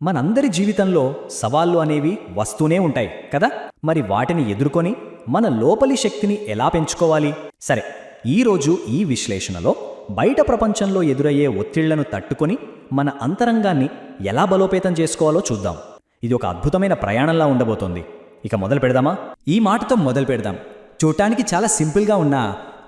మనందరి జీవితంలో సవాళ్లు అనేవి వస్తూనే ఉంటాయి కదా. మరి వాటిని ఎదుర్కొని మన లోపలి శక్తిని ఎలా పెంచుకోవాలి? సరే, ఈరోజు ఈ విశ్లేషణలో బయట ప్రపంచంలో ఎదురయ్యే ఒత్తిళ్లను తట్టుకొని మన అంతరంగాన్ని ఎలా బలోపేతం చేసుకోవాలో చూద్దాం. ఇది ఒక అద్భుతమైన ప్రయాణంలా ఉండబోతోంది. ఇక మొదలు పెడదామా? ఈ మాటతో మొదలు పెడదాం. చూడటానికి చాలా సింపుల్గా ఉన్నా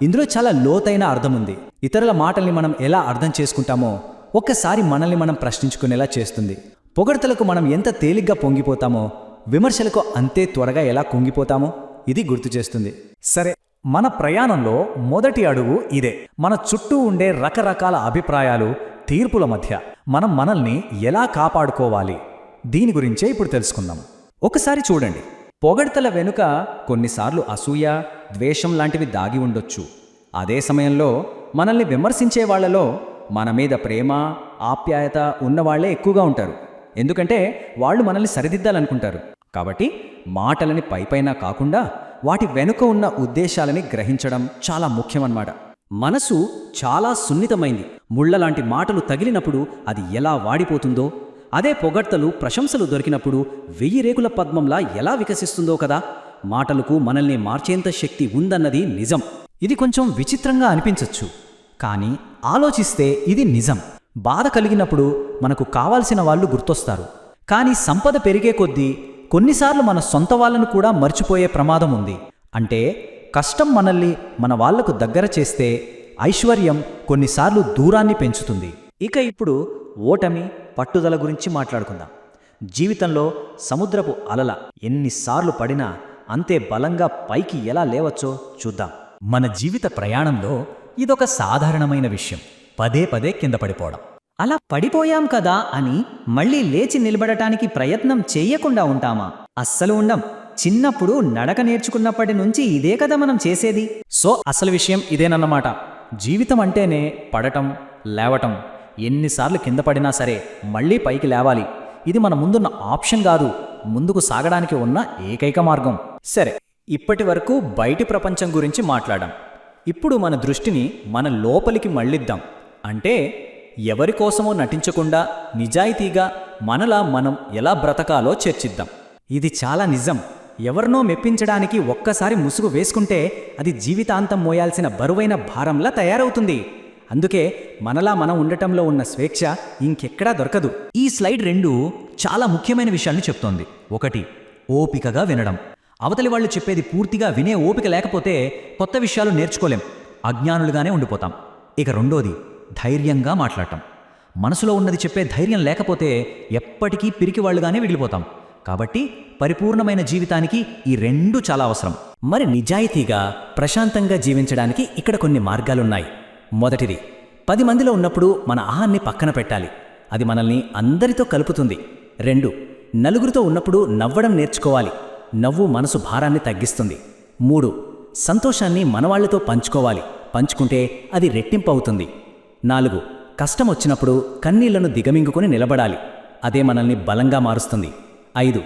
ఇందులో చాలా లోతైన అర్థం ఉంది. ఇతరుల మాటల్ని మనం ఎలా అర్థం చేసుకుంటామో ఒక్కసారి మనల్ని మనం ప్రశ్నించుకునేలా చేస్తుంది. పొగడ్తలకు మనం ఎంత తేలిగ్గా పొంగిపోతామో విమర్శలకు అంతే త్వరగా ఎలా కుంగిపోతామో ఇది గుర్తు చేస్తుంది. సరే, మన ప్రయాణంలో మొదటి అడుగు ఇదే. మన చుట్టూ ఉండే రకరకాల అభిప్రాయాలు, తీర్పుల మధ్య మనం మనల్ని ఎలా కాపాడుకోవాలి దీని గురించే ఇప్పుడు తెలుసుకుందాం. ఒకసారి చూడండి, పొగడ్తల వెనుక కొన్నిసార్లు అసూయ, ద్వేషం లాంటివి దాగి ఉండొచ్చు. అదే సమయంలో మనల్ని విమర్శించే వాళ్లలో మన మీద ప్రేమ, ఆప్యాయత ఉన్నవాళ్లే ఎక్కువగా ఉంటారు. ఎందుకంటే వాళ్ళు మనల్ని సరిదిద్దాలనుకుంటారు. కాబట్టి మాటలని పైపైన కాకుండా వాటి వెనుక ఉన్న ఉద్దేశాలని గ్రహించడం చాలా ముఖ్యమన్నమాట. మనసు చాలా సున్నితమైంది. ముళ్లలాంటి మాటలు తగిలినప్పుడు అది ఎలా వాడిపోతుందో, అదే పొగడ్తలు, ప్రశంసలు దొరికినప్పుడు 1000 రేకుల పద్మంలా ఎలా వికసిస్తుందో కదా. మాటలకు మనల్ని మార్చేంత శక్తి ఉందన్నది నిజం. ఇది కొంచెం విచిత్రంగా అనిపించవచ్చు, కానీ ఆలోచిస్తే ఇది నిజం. బాధ కలిగినప్పుడు మనకు కావాల్సిన వాళ్ళు గుర్తొస్తారు. కానీ సంపద పెరిగే కొద్దీ కొన్నిసార్లు మన సొంత వాళ్ళను కూడా మర్చిపోయే ప్రమాదం ఉంది. అంటే కష్టం మనల్ని మన వాళ్లకు దగ్గర చేస్తే ఐశ్వర్యం కొన్నిసార్లు దూరాన్ని పెంచుతుంది. ఇక ఇప్పుడు ఓటమి, పట్టుదల గురించి మాట్లాడుకుందాం. జీవితంలో సముద్రపు అలల ఎన్నిసార్లు పడినా అంతే బలంగా పైకి ఎలా లేవచ్చో చూద్దాం. మన జీవిత ప్రయాణంలో ఇదొక సాధారణమైన విషయం. పదే పదే కింద పడిపోవడం. అలా పడిపోయాం కదా అని మళ్ళీ లేచి నిలబడటానికి ప్రయత్నం చెయ్యకుండా ఉంటామా? అస్సలు ఉండం. చిన్నప్పుడు నడక నేర్చుకున్నప్పటి నుంచి ఇదే కదా మనం చేసేది. సో అసలు విషయం ఇదేనన్నమాట. జీవితం అంటేనే పడటం, లేవటం. ఎన్నిసార్లు కింద పడినా సరే మళ్ళీ పైకి లేవాలి. ఇది మన ముందున్న ఆప్షన్ కాదు, ముందుకు సాగడానికి ఉన్న ఏకైక మార్గం. సరే, ఇప్పటి వరకు బయటి ప్రపంచం గురించి మాట్లాడాం. ఇప్పుడు మన దృష్టిని మన లోపలికి మళ్ళిద్దాం. అంటే ఎవరికోసమో నటించకుండా నిజాయితీగా మనలా మనం ఎలా బ్రతకాలో చర్చిద్దాం. ఇది చాలా నిజం. ఎవరినో మెప్పించడానికి ఒక్కసారి ముసుగు వేసుకుంటే అది జీవితాంతం మోయాల్సిన బరువైన భారంలా తయారవుతుంది. అందుకే మనలా మనం ఉండటంలో ఉన్న స్వేచ్ఛ ఇంకెక్కడా దొరకదు. ఈ స్లైడ్ 2 చాలా ముఖ్యమైన విషయాన్ని చెప్తోంది. 1, ఓపికగా వినడం. అవతలి వాళ్ళు చెప్పేది పూర్తిగా వినే ఓపిక లేకపోతే కొత్త విషయాలు నేర్చుకోలేం, అజ్ఞానులుగానే ఉండిపోతాం. ఇక 2, ధైర్యంగా మాట్లాడటం. మనసులో ఉన్నది చెప్పే ధైర్యం లేకపోతే ఎప్పటికీ పిరికివాళ్లుగానే మిగిలిపోతాం. కాబట్టి పరిపూర్ణమైన జీవితానికి ఈ 2 చాలా అవసరం. మరి నిజాయితీగా, ప్రశాంతంగా జీవించడానికి ఇక్కడ కొన్ని మార్గాలున్నాయి. మొదటిది, 10 మందిలో ఉన్నప్పుడు మన ఆహాన్ని పక్కన పెట్టాలి. అది మనల్ని అందరితో కలుపుతుంది. 2, నలుగురితో ఉన్నప్పుడు నవ్వడం నేర్చుకోవాలి. నవ్వు మనసు భారాన్ని తగ్గిస్తుంది. 3, సంతోషాన్ని మనవాళ్లతో పంచుకోవాలి. పంచుకుంటే అది రెట్టింపు అవుతుంది. 4, కష్టం వచ్చినప్పుడు కన్నీళ్లను దిగమింగుకొని నిలబడాలి. అదే మనల్ని బలంగా మారుస్తుంది. 5,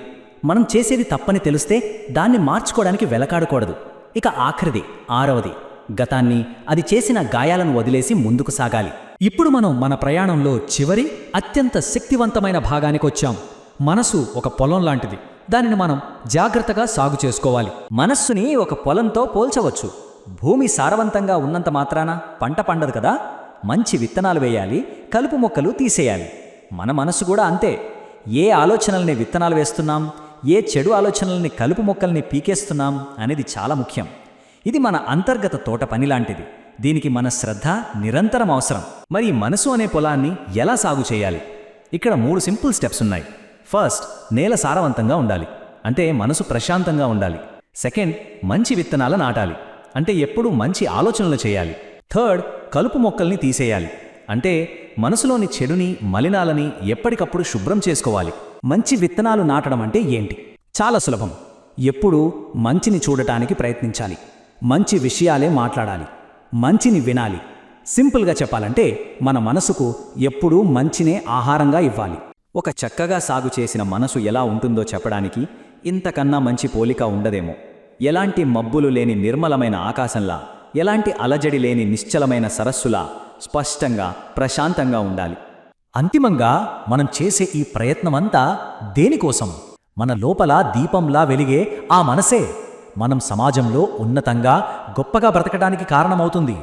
మనం చేసేది తప్పని తెలిస్తే దాన్ని మార్చుకోవడానికి వెలకాడకూడదు. ఇక ఆఖరిది, 6వది, గతాన్ని, అది చేసిన గాయాలను వదిలేసి ముందుకు సాగాలి. ఇప్పుడు మనం మన ప్రయాణంలో చివరి, అత్యంత శక్తివంతమైన భాగానికొచ్చాం. మనసు ఒక పొలం లాంటిది. దానిని మనం జాగ్రత్తగా సాగు చేసుకోవాలి. మనస్సుని ఒక పొలంతో పోల్చవచ్చు. భూమి సారవంతంగా ఉన్నంత మాత్రాన పంట పండదు కదా. మంచి విత్తనాలు వేయాలి, కలుపు మొక్కలు తీసేయాలి. మన మనసు కూడా అంతే. ఏ ఆలోచనల్ని విత్తనాలు వేస్తున్నాం, ఏ చెడు ఆలోచనల్ని, కలుపు మొక్కల్ని పీకేస్తున్నాం అనేది చాలా ముఖ్యం. ఇది మన అంతర్గత తోట పని లాంటిది. దీనికి మన శ్రద్ధ నిరంతరం అవసరం. మరి మనసు అనే పొలాన్ని ఎలా సాగు చేయాలి? ఇక్కడ 3 సింపుల్ స్టెప్స్ ఉన్నాయి. ఫస్ట్, నేల సారవంతంగా ఉండాలి. అంటే మనసు ప్రశాంతంగా ఉండాలి. సెకండ్, మంచి విత్తనాలు నాటాలి. అంటే ఎప్పుడూ మంచి ఆలోచనలు చేయాలి. థర్డ్, కలుపు మొక్కల్ని తీసేయాలి. అంటే మనసులోని చెడుని, మలినాలని ఎప్పటికప్పుడు శుభ్రం చేసుకోవాలి. మంచి విత్తనాలు నాటడం అంటే ఏంటి? చాలా సులభం. ఎప్పుడూ మంచిని చూడటానికి ప్రయత్నించాలి. మంచి విషయాలే మాట్లాడాలి. మంచిని వినాలి. సింపుల్గా చెప్పాలంటే మన మనసుకు ఎప్పుడూ మంచినే ఆహారంగా ఇవ్వాలి. ఒక చక్కగా సాగు చేసిన మనసు ఎలా ఉంటుందో చెప్పడానికి ఇంతకన్నా మంచి పోలిక ఉండదేమో. ఎలాంటి మబ్బులు లేని నిర్మలమైన ఆకాశంలా, ఎలాంటి అలజడి లేని నిశ్చలమైన సరస్సులా స్పష్టంగా, ప్రశాంతంగా ఉండాలి. అంతిమంగా మనం చేసే ఈ ప్రయత్నమంతా దేనికోసం? మన లోపల దీపంలా వెలిగే ఆ మనసే మనం సమాజంలో ఉన్నతంగా గొప్పగా బ్రతకడానికి కారణమవుతుంది.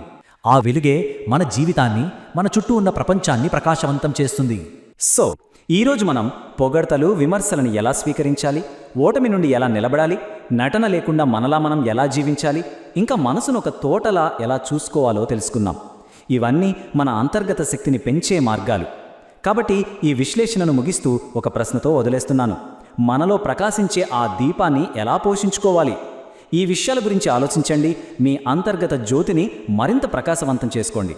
ఆ వెలుగే మన జీవితాన్ని, మన చుట్టూ ఉన్న ప్రపంచాన్ని ప్రకాశవంతం చేస్తుంది. సో ఈరోజు మనం పొగడ్తలు, విమర్శలను ఎలా స్వీకరించాలి, ఓటమి నుండి ఎలా నిలబడాలి, నటన లేకుండా మనలా మనం ఎలా జీవించాలి, ఇంకా మనసును ఒక తోటలా ఎలా చూసుకోవాలో తెలుసుకుందాం. ఇవన్నీ మన అంతర్గత శక్తిని పెంచే మార్గాలు. కాబట్టి ఈ విశ్లేషణను ముగిస్తూ ఒక ప్రశ్నతో వదిలేస్తున్నాను. మనలో ప్రకాశించే ఆ దీపాన్ని ఎలా పోషించుకోవాలి? ఈ విషయాల గురించి ఆలోచించండి. మీ అంతర్గత జ్యోతిని మరింత ప్రకాశవంతం చేసుకోండి.